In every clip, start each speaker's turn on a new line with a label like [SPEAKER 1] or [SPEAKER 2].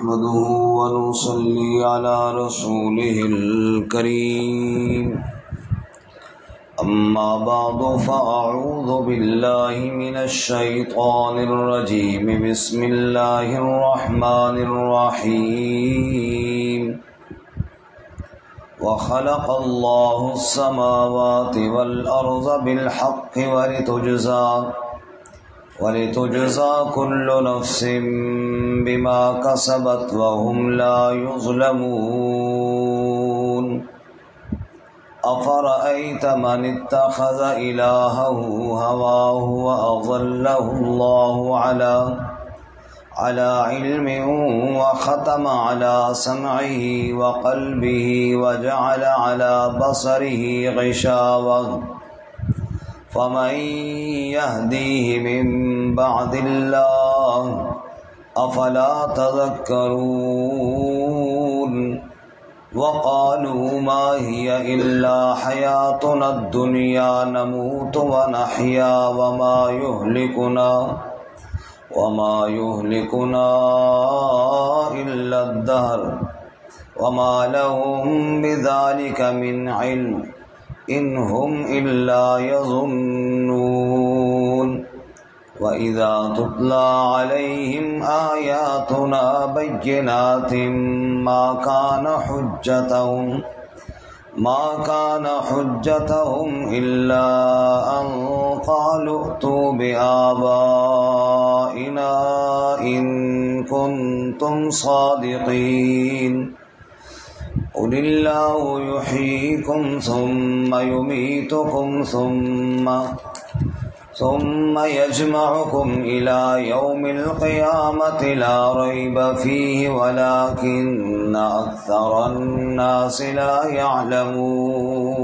[SPEAKER 1] نحمده ونصلي على رسوله الكريم أما بعد فأعوذ بالله من الشيطان الرجيم بسم الله الرحمن الرحيم وخلق الله السماوات والأرض بالحق ولتجزى كل نفس بما كسبت وهم لا يظلمون أفرأيت من اتخذ إلهه هواه وأضله الله على علم وختم على سمعه وقلبه وجعل على بصره غشاوة فمن يهديه من بعد الله أفلا تذكرون وقالوا ما هي إلا حياتنا الدنيا نموت ونحيا وما يهلكنا إلا الدهر وما لهم بذلك من علم إن هم إلا يظنون وإذا تتلى عليهم آياتنا بينات ما كان حجتهم إلا أن قالوا ائتوا بآبائنا إن كنتم صادقين قل الله يحييكم ثم يميتكم ثم يجمعكم إلى يوم القيامة لا ريب فيه ولكن أكثر الناس لا يعلمون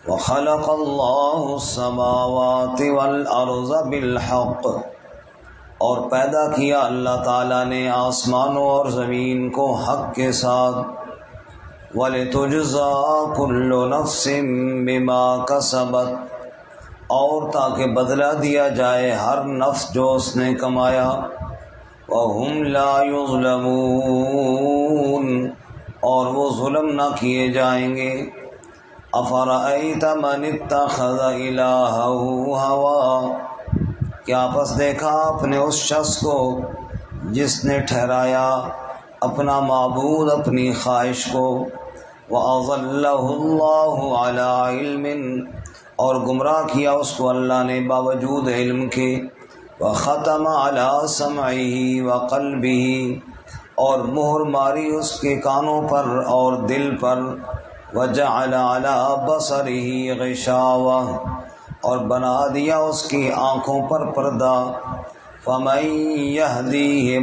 [SPEAKER 1] وخلق الله السماوات والأرض بالحق اور پیدا کیا اللہ تعالیٰ نے آسمانوں اور زمین کو حق کے ساتھ وَلِتُجْزَى كُلُّ نَفْسٍ بِمَا كَسَبَتْ اور تاکہ بدلہ دیا جائے ہر نفس جو اس نے کمایا وَهُمْ لَا يُظْلَمُونَ اور وہ ظلم نہ کیے جائیں گے أَفَرَأَيْتَ مَنِ اتَّخَذَ إِلَٰهَهُ هَوَاهُ کیا پس دیکھا آپ نے اس شخص کو جس نے ٹھہرایا اپنا معبود اپنی خواہش کو وَأَضَلَّهُ اللَّهُ عَلَى عِلْمٍ اور گمراہ کیا اس کو اللہ نے باوجود علم کے وَخَتَمَ عَلَى سَمْعِهِ وَقَلْبِهِ اور مہر ماری اس کے کانوں پر اور دل پر وَجَعَلَ عَلَى بَصَرِهِ غِشَاوَةً اور بنا دیا اس کی آنکھوں پر پردہ فَمَن يَهْدِيهِ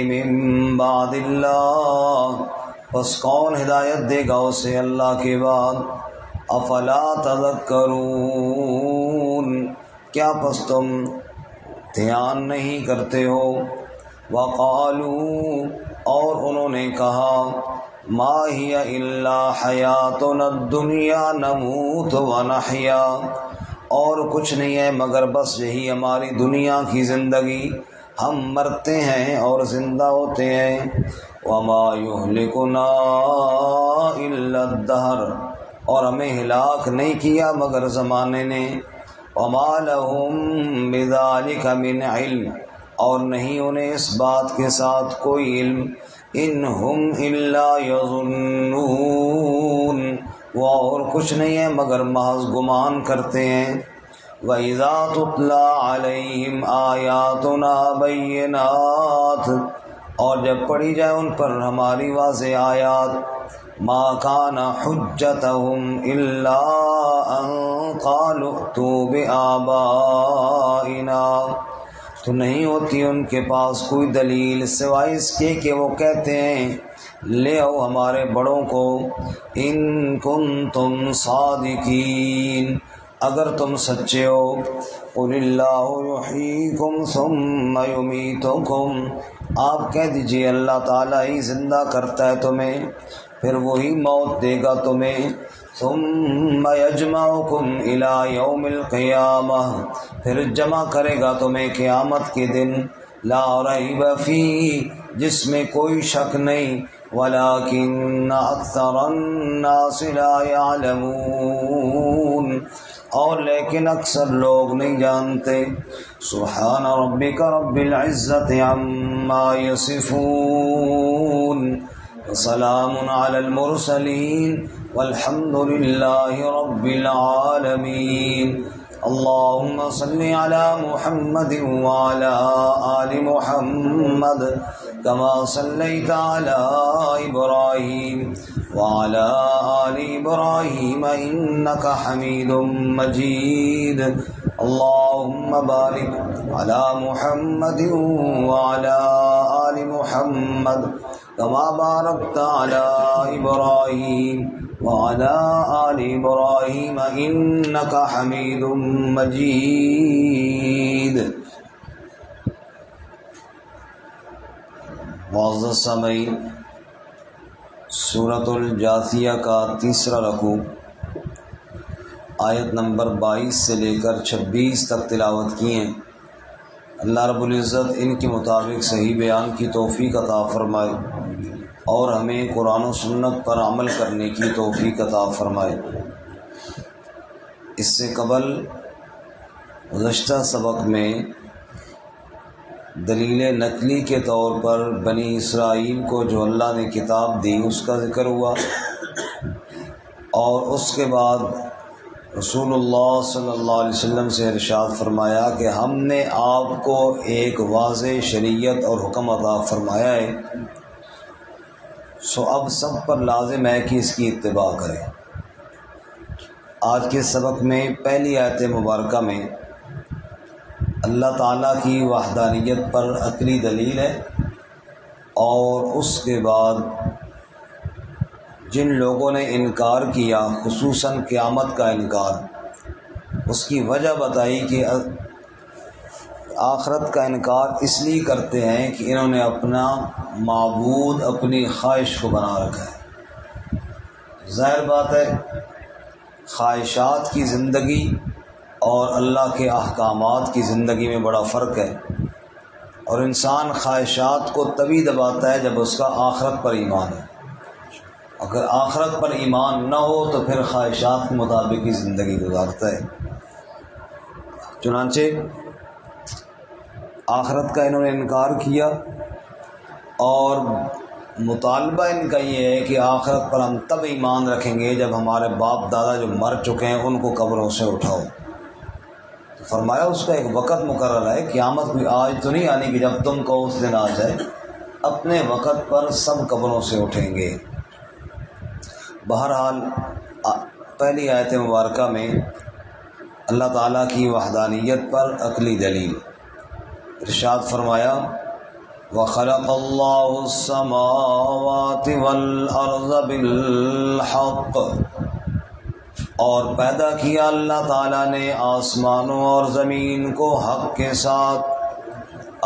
[SPEAKER 1] مِن بَعْدِ اللَّهِ پس کون ہدایت دے گا اسے اللہ کے بعد افلا تذکرون کیا پس تم دھیان نہیں کرتے ہو وقالوا اور انہوں نے کہا ما ہی الا حیاتنا الدنیا نموت ونحیا اور کچھ نہیں ہے مگر بس یہی ہماری دنیا کی زندگی ہم مرتے ہیں اور زندہ ہوتے ہیں وما یہلکنا الا الدہر اور ہمیں ہلاک نہیں کیا مگر زمانے نے وما لہم بذالک من علم اور نہیں انہیں اس بات کے ساتھ کوئی علم انہم الا یظنون وہ اور کچھ نہیں ہے مگر محض گمان کرتے ہیں وَإِذَا تُتْلَى عَلَيْهِمْ آيَاتُنَا بَيِّنَاتٍ اور جب پڑھی جائے ان پر ہماری واضح آیات مَا كَانَ حُجَّتَهُمْ إِلَّا أَن قَالُوا ائْتُوا بِآبَائِنَا تو نہیں ہوتی ان کے پاس کوئی دلیل سوائے اس کے کہ وہ کہتے ہیں لے آؤ ہمارے بڑوں کو ان کنتم صادقین اگر تم سچے ہو قل اللہ یحییکم ثم یمیتکم آپ کہہ دیجئے اللہ تعالیٰ ہی زندہ کرتا ہے تمہیں پھر وہی موت دے گا تمہیں ثم یجمعکم الی یوم القیامہ، پھر جمع کرے گا تمہیں قیامت کے دن، لا ریب فیہ، جس میں کوئی شک نہیں، ولکن اکثر الناس لا یعلمون، اور لیکن اکثر لوگ نہیں جانتے۔ سبحان ربک رب العزت عما یصفون، وسلام علی المرسلین، والحمد للہ رب العالمین۔ اللہم صل علی محمد وعلی آل محمد کما صلیت علی ابراہیم وعلی آل ابراہیم انک حمید مجید۔ اللہم بارک علی محمد وعلی آل محمد کما بارکت علی ابراہیم وعلی آل ابراہیم انک حمید مجید۔ معزز سامعین، سورۃ الجاثیہ کا تیسرا رکوع آیت نمبر 22 سے لے کر 26 تک تلاوت کی ہیں۔ اللہ رب العزت ان کے مطابق صحیح بیان کی توفیق عطا فرمائے اور ہمیں قرآن و سنت پر عمل کرنے کی توفیق عطا فرمائے۔ اس سے قبل گزشتہ سبق میں دلیل نقلی کے طور پر بنی اسرائیل کو جو اللہ نے کتاب دی اس کا ذکر ہوا، اور اس کے بعد رسول اللہ صلی اللہ علیہ وسلم سے ارشاد فرمایا کہ ہم نے آپ کو ایک واضح شریعت اور حکم عطا فرمایا ہے، سو اب سب پر لازم ہے کہ اس کی اتباع کریں۔ آج کے سبق میں پہلی آیت مبارکہ میں اللہ تعالیٰ کی وحدانیت پر عقلی دلیل ہے، اور اس کے بعد جن لوگوں نے انکار کیا، خصوصاً قیامت کا انکار، اس کی وجہ بتائی کہ آخرت کا انکار اس لیے کرتے ہیں کہ انہوں نے اپنا معبود اپنی خواہش کو بنا رکھا ہے۔ ظاہر بات ہے خواہشات کی زندگی اور اللہ کے احکامات کی زندگی میں بڑا فرق ہے، اور انسان خواہشات کو تبھی دباتا ہے جب اس کا آخرت پر ایمان ہے۔ اگر آخرت پر ایمان نہ ہو تو پھر خواہشات کے مطابق ہی زندگی گزارتا ہے۔ چنانچہ آخرت کا انہوں نے انکار کیا، اور مطالبہ ان کا یہ ہے کہ آخرت پر ہم تب ایمان رکھیں گے جب ہمارے باپ دادا جو مر چکے ہیں ان کو قبروں سے اٹھاؤ۔ تو فرمایا اس کا ایک وقت مقرر ہے، قیامت کوئی آج تو نہیں آنی کہ جب تم کو اس دن آ جائے، اپنے وقت پر سب قبروں سے اٹھیں گے۔ بہرحال پہلی آیت مبارکہ میں اللہ تعالیٰ کی وحدانیت پر عقلی دلیل ارشاد فرمایا، وَخَلَقَ اللَّهُ السَّمَاوَاتِ وَالْأَرْضَ بِالْحَقِّ، اور پیدا کیا اللہ تعالیٰ نے آسمانوں اور زمین کو حق کے ساتھ،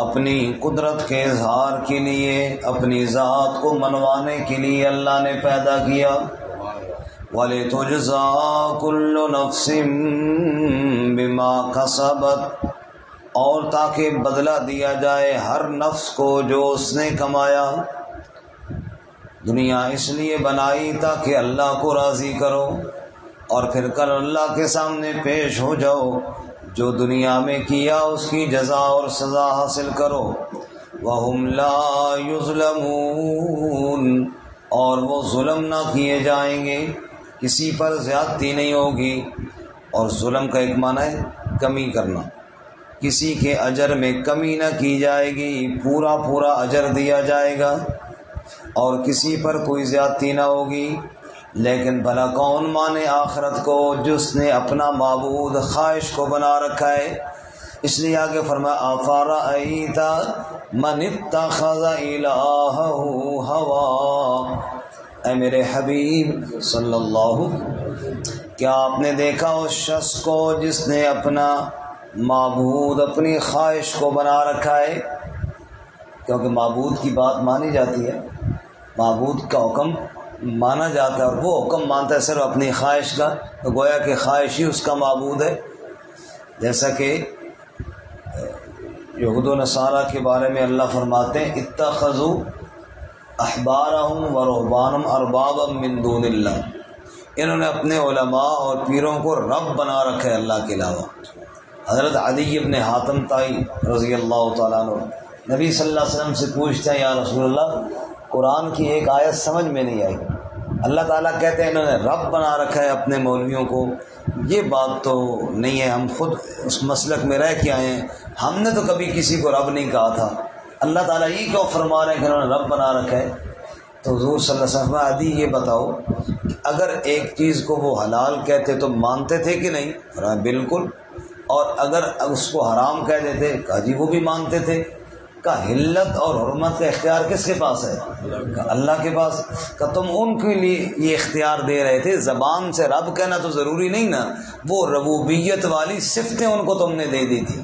[SPEAKER 1] اپنی قدرت کے اظہار کے لیے، اپنی ذات کو منوانے کے لیے اللہ نے پیدا کیا۔ وَلِتُجْزَىٰ كُلُّ نَفْسٍ بِمَا كَسَبَتْ، اور تاکہ بدلہ دیا جائے ہر نفس کو جو اس نے کمایا۔ دنیا اس لیے بنائی تاکہ اللہ کو راضی کرو، اور پھر کل اللہ کے سامنے پیش ہو جاؤ، جو دنیا میں کیا اس کی جزا اور سزا حاصل کرو۔ وَهُمْ لَا يُظْلَمُونَ، اور وہ ظلم نہ کیے جائیں گے، کسی پر زیادتی نہیں ہوگی۔ اور ظلم کا ایک معنی ہے کمی کرنا، کسی کے اجر میں کمی نہ کی جائے گی، پورا پورا اجر دیا جائے گا، اور کسی پر کوئی زیادتی نہ ہوگی۔ لیکن بھلا کون مانے آخرت کو جس نے اپنا معبود خواہش کو بنا رکھا ہے؟ اس لیے آگے فرمایا، أَفَرَأَيْتَ مَنِ اتَّخَذَ إِلَٰهَهُ هَوَاهُ، اے میرے حبیب صلی اللہ، کیا آپ نے دیکھا اس شخص کو جس نے اپنا معبود اپنی خواہش کو بنا رکھا ہے؟ کیونکہ معبود کی بات مانی جاتی ہے، معبود کا حکم مانا جاتا ہے اور وہ حکم مانتا ہے صرف اپنی خواہش کا، تو گویا کہ خواہش ہی اس کا معبود ہے. جیسا کہ یہود و نصارہ کے بارے میں اللہ فرماتے ہیں اتخذوا احبارہم و رہبانہم اربابا من دون اللہ، انہوں نے اپنے علماء اور پیروں کو رب بنا رکھا ہے اللہ کے علاوہ. حضرت عدی ابن حاتم طائی رضی اللہ تعالیٰ عنہ نبی صلی اللہ علیہ وسلم سے پوچھتے ہیں یا رسول اللہ قرآن کی ایک آیت سمجھ میں نہیں آئی، اللہ تعالیٰ کہتے ہیں انہوں نے رب بنا رکھا ہے اپنے مولویوں کو. یہ بات تو نہیں ہے، ہم خود اس مسلک میں رہ کے آئے ہیں، ہم نے تو کبھی کسی کو رب نہیں کہا تھا. اللہ تعالیٰ یہ کیوں فرما رہے ہیں کہ انہوں نے رب بنا رکھا ہے؟ تو حضور صلی اللہ علیہ وسلم عدی یہ بتاؤ کہ اگر ایک چیز کو وہ حلال کہتے تو مانتے تھے کہ نہیں؟ فرمایا بالکل. اور اگر اس کو حرام کہہ دیتے کہا جی وہ بھی مانتے تھے. کہ حلت اور حرمت کا اختیار کس کے پاس ہے؟ اللہ کے پاس. کہ تم ان کے لیے یہ اختیار دے رہے تھے، زبان سے رب کہنا تو ضروری نہیں نا، وہ ربوبیت والی صفتیں ان کو تم نے دے دی تھی.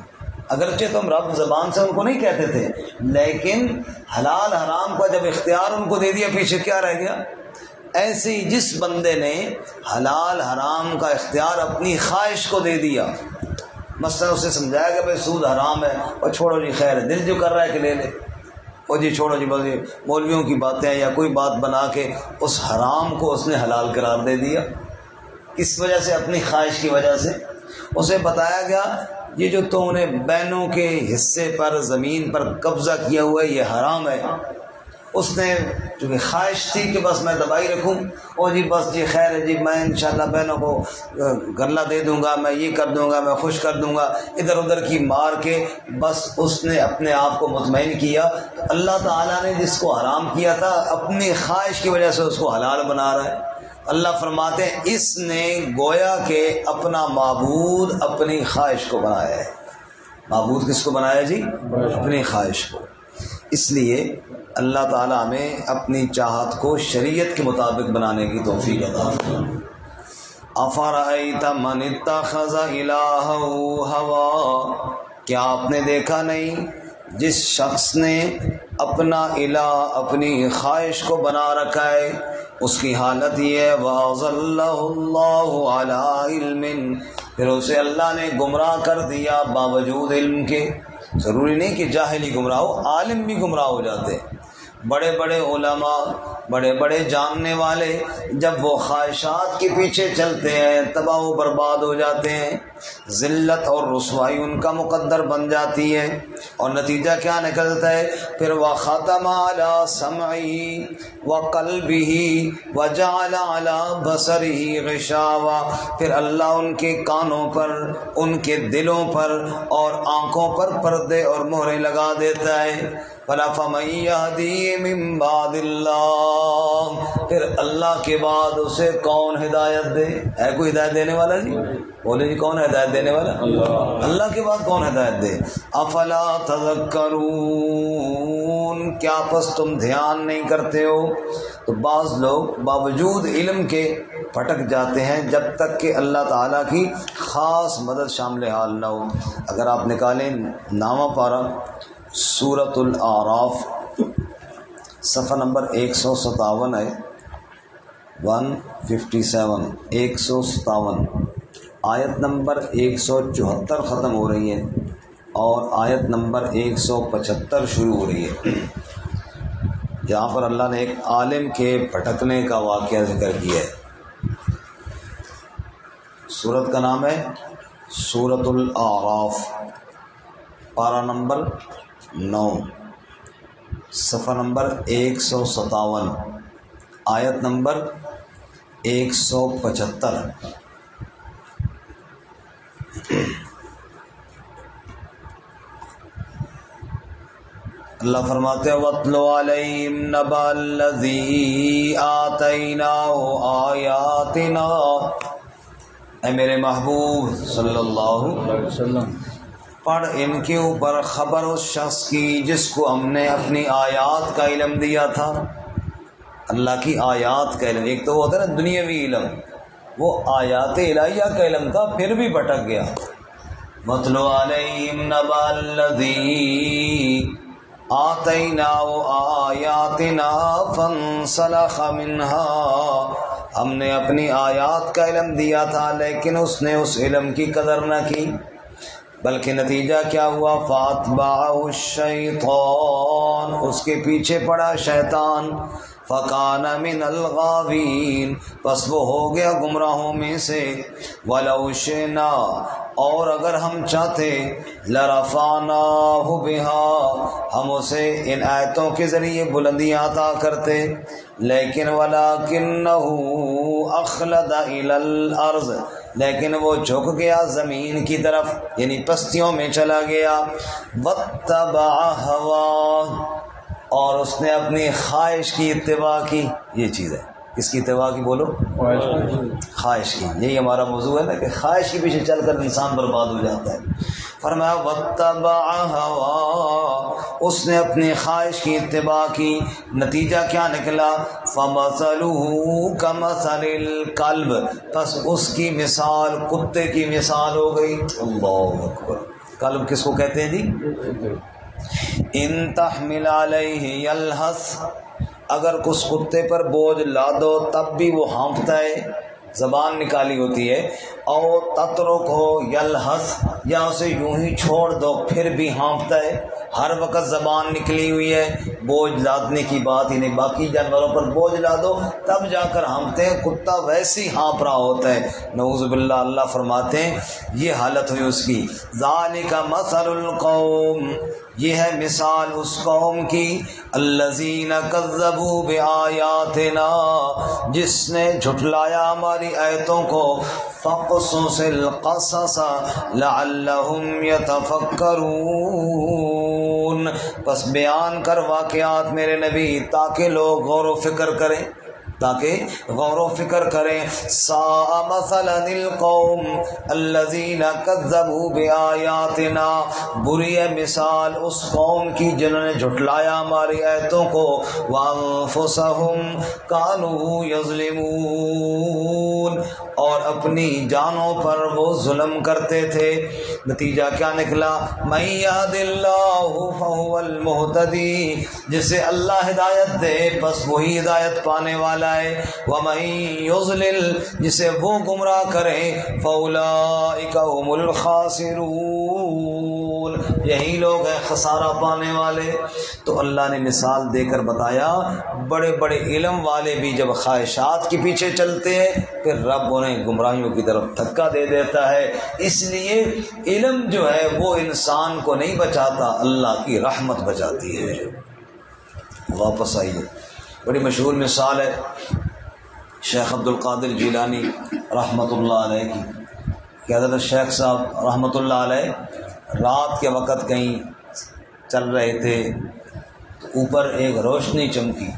[SPEAKER 1] اگرچہ تم رب زبان سے ان کو نہیں کہتے تھے، لیکن حلال حرام کا جب اختیار ان کو دے دیا پیچھے کیا رہ گیا؟ ایسے ہی جس بندے نے حلال حرام کا اختیار اپنی خواہش کو دے دیا، مثلا اسے سمجھایا کہ بھائی سود حرام ہے اور چھوڑو جی خیر ہے، دل جو کر رہا ہے کہ لے لے، اور جی چھوڑو جی بس مولویوں کی باتیں یا کوئی بات بنا کے اس حرام کو اس نے حلال قرار دے دیا. اس وجہ سے اپنی خواہش کی وجہ سے اسے بتایا گیا یہ جو تم نے بہنوں کے حصے پر زمین پر قبضہ کیا ہوا ہے یہ حرام ہے. اس نے چونکہ خواہش تھی کہ بس میں دبائی رکھوں، اور جی بس جی خیر ہے جی میں انشاءاللہ بہنوں کو غلہ دے دوں گا، میں یہ کر دوں گا، میں خوش کر دوں گا، ادھر ادھر کی مار کے بس اس نے اپنے آپ کو مطمئن کیا. اللہ تعالیٰ نے جس کو حرام کیا تھا اپنی خواہش کی وجہ سے اس کو حلال بنا رہا ہے. اللہ فرماتے ہیں اس نے گویا کہ اپنا معبود اپنی خواہش کو بنایا ہے. معبود کس کو بنایا جی؟ اپنی خواہش کو. اس لیے اللہ تعالیٰ ہمیں اپنی چاہت کو شریعت کے مطابق بنانے کی توفیق عطا فرمائے. افرأیت من اتخذ الہہ ہوا، کیا آپ نے دیکھا نہیں جس شخص نے اپنا الہ اپنی خواہش کو بنا رکھا ہے، اس کی حالت یہ ہے وَأَضَلَّهُ اللَّهُ عَلَىٰ عِلْمٍ، پھر اسے اللہ نے گمراہ کر دیا باوجود علم کے. ضروری نہیں کہ جاہل ہی گمراہ ہو، عالم بھی گمراہ ہو جاتے. بڑے بڑے علماء، بڑے بڑے جاننے والے جب وہ خواہشات کے پیچھے چلتے ہیں تباہ و برباد ہو جاتے ہیں، ذلت اور رسوائی ان کا مقدر بن جاتی ہے. اور نتیجہ کیا نکلتا ہے پھر؟ وَخَتَمَ عَلَىٰ سَمْعِهِ وَقَلْبِهِ وَجَعَلَ عَلَىٰ بَصَرِهِ غِشَاوَةً، پھر اللہ ان کے کانوں پر، ان کے دلوں پر اور آنکھوں پر پردے اور مہریں لگا دیتا ہے. فَمَن يَهْدِيهِ مِن بَعْدِ اللَّهِ، پھر اللہ کے بعد اسے کون ہدایت دے؟ ہے کوئی ہدایت دینے والا جی؟ بولے جی کون ہے ہدایت دینے والا؟ اللہ کے بعد کون ہدایت دے؟ افلا تذکرون، کیا پس تم دھیان نہیں کرتے ہو؟ تو بعض لوگ باوجود علم کے پھٹک جاتے ہیں جب تک کہ اللہ تعالیٰ کی خاص مدد شامل حال نہ ہو. اگر آپ نکالیں نامہ پارہ سورۃ الاعراف صفحہ نمبر 157 ہے، 157 157 آیت نمبر 174 ختم ہو رہی ہے اور آیت نمبر 175 شروع ہو رہی ہے. جہاں پر اللہ نے ایک عالم کے بھٹکنے کا واقعہ ذکر کیا ہے. سورت کا نام ہے سورۃ الاعراف، پارہ نمبر 9 صفحہ نمبر 157 آیت نمبر 175. اللہ فرماتے ہیں وَاتْلُ عَلَيْهِمْ نَبَأَ الَّذِي آتَيْنَاهُ آيَاتِنَا، اے میرے محبوب صلی اللہ علیہ وسلم پڑھ ان کے اوپر خبر اس شخص کی جس کو ہم نے اپنی آیات کا علم دیا تھا. اللہ کی آیات کا علم، ایک تو وہ ہوتا ہے نا دنیاوی علم، وہ آیات الہیہ کا علم تھا پھر بھی بھٹک گیا. وَاتْلُ عَلَيْهِمْ نَبَأَ الَّذِي، آتیناہ آیاتنا فانسلخ منها، ہم نے اپنی آیات کا علم دیا تھا لیکن اس نے اس علم کی قدر نہ کی، بلکہ نتیجہ کیا ہوا؟ فاتبعہ الشیطان، اس کے پیچھے پڑا شیطان، فکان من الغاوین، پس وہ ہو گیا گمراہوں میں سے، ولو شئنا، اور اگر ہم چاہتے، لرفعناہ بہا، ہم اسے ان آیتوں کے ذریعے بلندیاں عطا کرتے، لیکن ولکنہ اخلد الی الارض، لیکن وہ جھک گیا زمین کی طرف، یعنی پستیوں میں چلا گیا، واتبع ہواہ، اور اس نے اپنی خواہش کی اتباع کی۔ یہ چیز ہے، کس کی اتباع کی؟ بولو، خواہش کی۔ یہی ہمارا موضوع ہے نا کہ خواہش کے پیچھے چل کر انسان برباد ہو جاتا ہے۔ فرمایا واتبع ہوا، اس نے اپنی خواہش کی اتباع کی، نتیجہ کیا نکلا؟ فمثلہ کمثل الکلب، پس اس کی مثال کتے کی مثال ہو گئی۔ اللہ اکبر۔ کلب کس کو کہتے ہیں جی؟ ان تحمل علیہ یلہث، اگر اس کتے پر بوجھ لا دو تب بھی وہ ہانپتا ہے، زبان نکالی ہوتی ہے، او تترکہ یلہث، یا اسے یوں ہی چھوڑ دو پھر بھی ہانپتا ہے، ہر وقت زبان نکلی ہوئی ہے، بوجھ لادنے کی بات ہی نہیں، باقی جانوروں پر بوجھ لا دو تب جا کر ہانپتے ہیں، کتا ویسے ہی ہانپ رہا ہوتا ہے، نعوذ باللہ۔ اللہ فرماتے ہیں یہ حالت ہوئی اس کی۔ ذالک مثل القوم، یہ ہے مثال اس قوم کی، الذین کذبوا بآیاتنا، جس نے جھٹلایا ہماری آیتوں کو، فقصص القصص لعلہم یتفکرون، پس بیان کر واقعات میرے نبی تاکہ لوگ غور و فکر کریں، ساء مثلا القوم الذین کذبوا بآیاتنا، بری ہے مثال اس قوم کی جنہوں نے جھٹلایا ہماری آیتوں کو، وانفسہم کانوا یظلمون، اور اپنی جانوں پر وہ ظلم کرتے تھے۔ نتیجہ کیا نکلا؟ من یہد اللہ فہو المہتدی، جسے اللہ ہدایت دے بس وہی ہدایت پانے والا ہے، ومن یضلل، جسے وہ گمراہ کرے، فاولئک هم الخاسرون، یہی لوگ ہیں خسارہ پانے والے۔ تو اللہ نے مثال دے کر بتایا بڑے بڑے علم والے بھی جب خواہشات کے پیچھے چلتے ہیں پھر رب انہیں گمراہیوں کی طرف دھکا دے دیتا ہے۔ اس لیے علم جو ہے وہ انسان کو نہیں بچاتا، اللہ کی رحمت بچاتی ہے۔ واپس آئیے، بڑی مشہور مثال ہے شیخ عبد القادر جیلانی رحمۃ اللہ علیہ کی، کہ حضرت شیخ صاحب رحمۃ اللہ علیہ رات کے وقت کہیں چل رہے تھے تو اوپر ایک روشنی چمکی،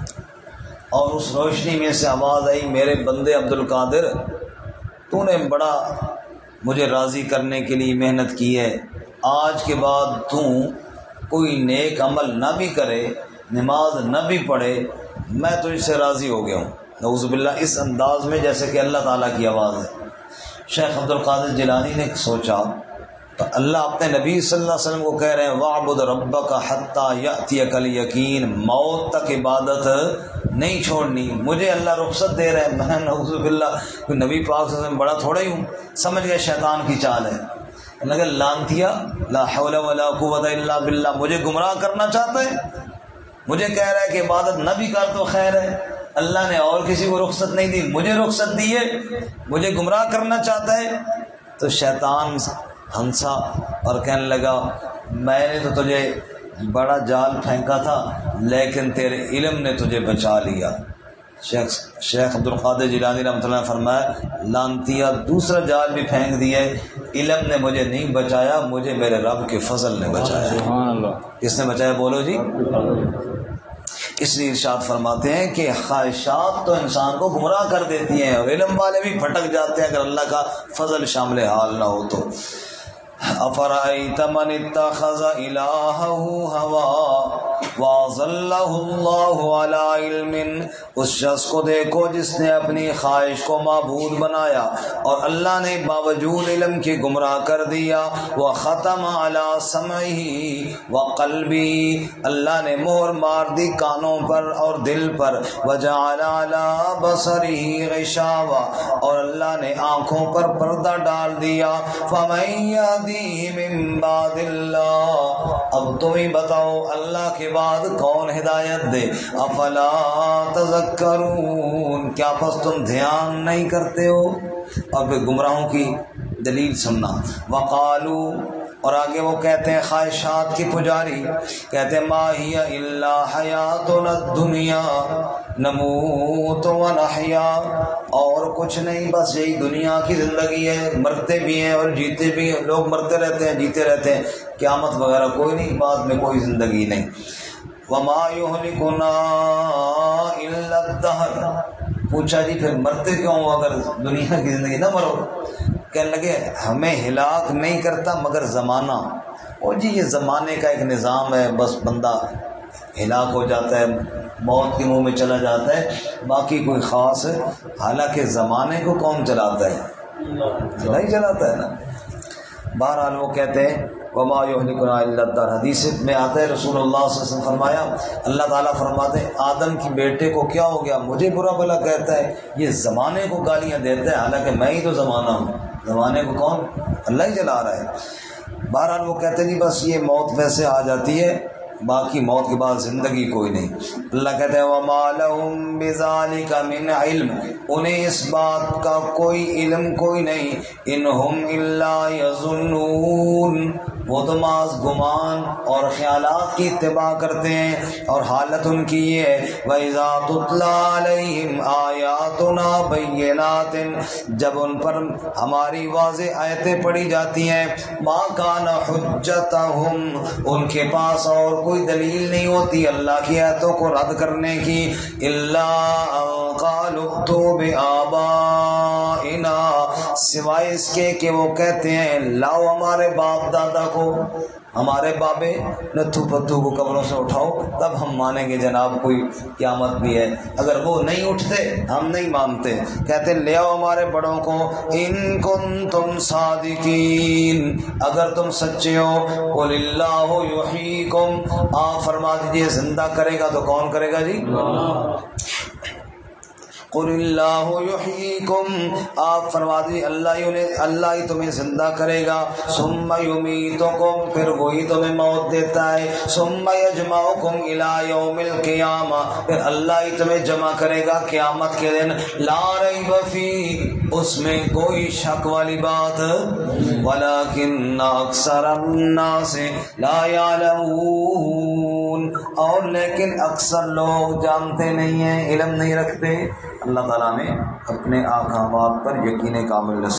[SPEAKER 1] اور اس روشنی میں سے آواز آئی، میرے بندے عبد القادر، تو نے بڑا مجھے راضی کرنے کے لیے محنت کی ہے، آج کے بعد تو کوئی نیک عمل نہ بھی کرے، نماز نہ بھی پڑھے، میں تجھ سے راضی ہو گیا ہوں۔ نعوذ باللہ، اس انداز میں جیسے کہ اللہ تعالیٰ کی آواز ہے۔ شیخ عبد القادر جیلانی نے سوچا تو اللہ اپنے نبی صلی اللہ علیہ وسلم کو کہہ رہے ہیں وَاعْبُدْ رَبَّكَ حَتَّى يَأْتِيَكَ الْيَقِينُ، موت تک عبادت نہیں چھوڑنی، مجھے اللہ رخصت دے رہے ہیں، میں نعوذ باللہ نبی پاک صلی اللہ علیہ وسلم بڑا تھوڑا ہی ہوں۔ سمجھ گئے شیطان کی چال ہے، اللہ لانتیا لا حول ولا قوت الا باللہ، مجھے گمراہ کرنا چاہتا ہے، مجھے کہہ رہا ہے کہ عبادت نہ بھی کر تو خیر ہے، اللہ نے اور کسی کو رخصت نہیں دی، مجھے رخصت دی ہے، مجھے گمراہ کرنا چاہتا ہے۔ تو شیطان ہنسا اور کہنے لگا میں نے تو تجھے بڑا جال پھینکا تھا لیکن تیرے علم نے تجھے بچا لیا۔ شیخ عبد القادر جیلانی رحمۃ اللہ نے فرمایا لانتیا دوسرا جال بھی پھینک دیا، علم نے مجھے نہیں بچایا، مجھے میرے رب کے فضل نے بچایا۔ سبحان اللہ، کس نے بچایا بولو جی؟ اس لیے ارشاد فرماتے ہیں کہ خواہشات تو انسان کو گمراہ کر دیتی ہیں اور علم والے بھی پھٹک جاتے ہیں اگر اللہ کا فضل شامل حال نہ ہو تو۔ افرأیت من اتخذ الہہ ہوا، وَأَضَلَّهُ اللَّهُ عَلَىٰ عِلْمٍ، اس شخص کو دیکھو جس نے اپنی خواہش کو معبود بنایا اور اللہ نے باوجود علم کے گمراہ کر دیا۔ وَخَتَمَ عَلَىٰ سَمْعِهِ وَقَلْبِهِ، اللہ نے مہر مار دی کانوں پر اور دل پر۔ وَجَعَلَ عَلَىٰ بَصَرِهِ غِشَاوَةً، اور اللہ نے آنکھوں پر پردہ ڈال دیا۔ فَمَن يَهْدِيهِ مِن بَعْدِ اللَّهِ، اب تم ہی بتاؤ اللہ کے بعد کون ہدایت دے۔ افلا تذکرون، کیا پس تم دھیان نہیں کرتے ہو؟ اور پھر گمراہوں کی دلیل سننا۔ وقالو، اور آگے وہ کہتے ہیں خواہشات کی پجاری، کہتے ہیں ما ہی الا حیاتنا الدنیا نموت ونحیا، اور کچھ نہیں بس یہی دنیا کی زندگی ہے، مرتے بھی ہیں اور جیتے بھی ہیں، لوگ مرتے رہتے ہیں جیتے رہتے ہیں، قیامت وغیرہ کوئی نہیں، بعد میں کوئی زندگی نہیں۔ وما یہلکنا الا الدہر، پوچھا جی پھر مرتے کیوں اگر دنیا کی زندگی؟ نہ مرو، کہنے لگے ہمیں ہلاک نہیں کرتا مگر زمانہ۔ اور جی یہ زمانے کا ایک نظام ہے، بس بندہ ہلاک ہو جاتا ہے، موت کے منہ میں چلا جاتا ہے، باقی کوئی خاص ہے۔ حالانکہ زمانے کو کون چلاتا ہے؟ اللہ ہی چلاتا ہے نا۔ بہرحال وہ کہتے ہیں وما یہلکنا الا الدہر، حدیث میں آتا ہے رسول اللہ صلی اللہ علیہ وسلم فرمایا، اللہ تعالیٰ فرماتے ہیں آدم کی بیٹے کو کیا ہو گیا، مجھے برا بھلا کہتا ہے، یہ زمانے کو گالیاں دیتا ہے، حالانکہ میں ہی تو زمانہ ہوں۔ زمانے کو کون؟ اللہ ہی چلا رہا ہے۔ بہرحال وہ کہتے ہیں جی بس یہ موت ویسے آ جاتی ہے، باقی موت کے بعد زندگی کوئی نہیں۔ اللہ کہتے ہیں وَمَا لَهُم بِذَلِكَ مِنْ عِلْمٍ، انہیں اس بات کا کوئی علم کوئی نہیں، إِنْ هُمْ إِلَّا يَظُنُّونَ، وہ تو محض گمان اور خیالات کی اتباع کرتے ہیں، اور حالت ان کی یہ ہے وَإِذَا تُتْلَىٰ عَلَيْهِمْ آيَاتُنَا بَيِّنَاتٍ، جب ان پر ہماری واضح آیتیں پڑھی جاتی ہیں، مَا كَانَ حُجَّتَهُمْ، ان کے پاس اور کوئی دلیل نہیں ہوتی اللہ کی آیتوں کو رد کرنے کی، إِلَّا أَن قَالُوا ائْتُوا بِآبَائِنَا، سوائے اس کے کہ وہ کہتے ہیں لاؤ ہمارے باپ دادا کو، ہمارے بابے نتھو پتھو کو قبروں سے اٹھاؤ، تب ہم مانیں گے جناب کوئی قیامت بھی ہے۔ اگر وہ نہیں اٹھتے ہم نہیں مانتے۔ کہتے لے آؤ ہمارے بڑوں کو، ان کنتم صادقین، اگر تم سچے ہو۔ قل اللہ یحییکم، آپ فرما دیجئے زندہ کرے گا تو کون کرے گا جی؟ قل اللہ یحییکم، آپ فرما دیجیے اللہ ہی تمہیں زندہ کرے گا، ثم یمیتکم، پھر وہی تمہیں موت دیتا ہے، ثم یجمعکم الی یوم القیامہ، پھر اللہ ہی تمہیں جمع کرے گا قیامت کے دن، لا ریب فیہ، اس میں کوئی شک والی بات، ولکن اکثر الناس لا یعلمون، اور لیکن اکثر لوگ جانتے نہیں ہیں، علم نہیں رکھتے۔ اللہ تعالیٰ نے اپنے احکامات پر یقین کامل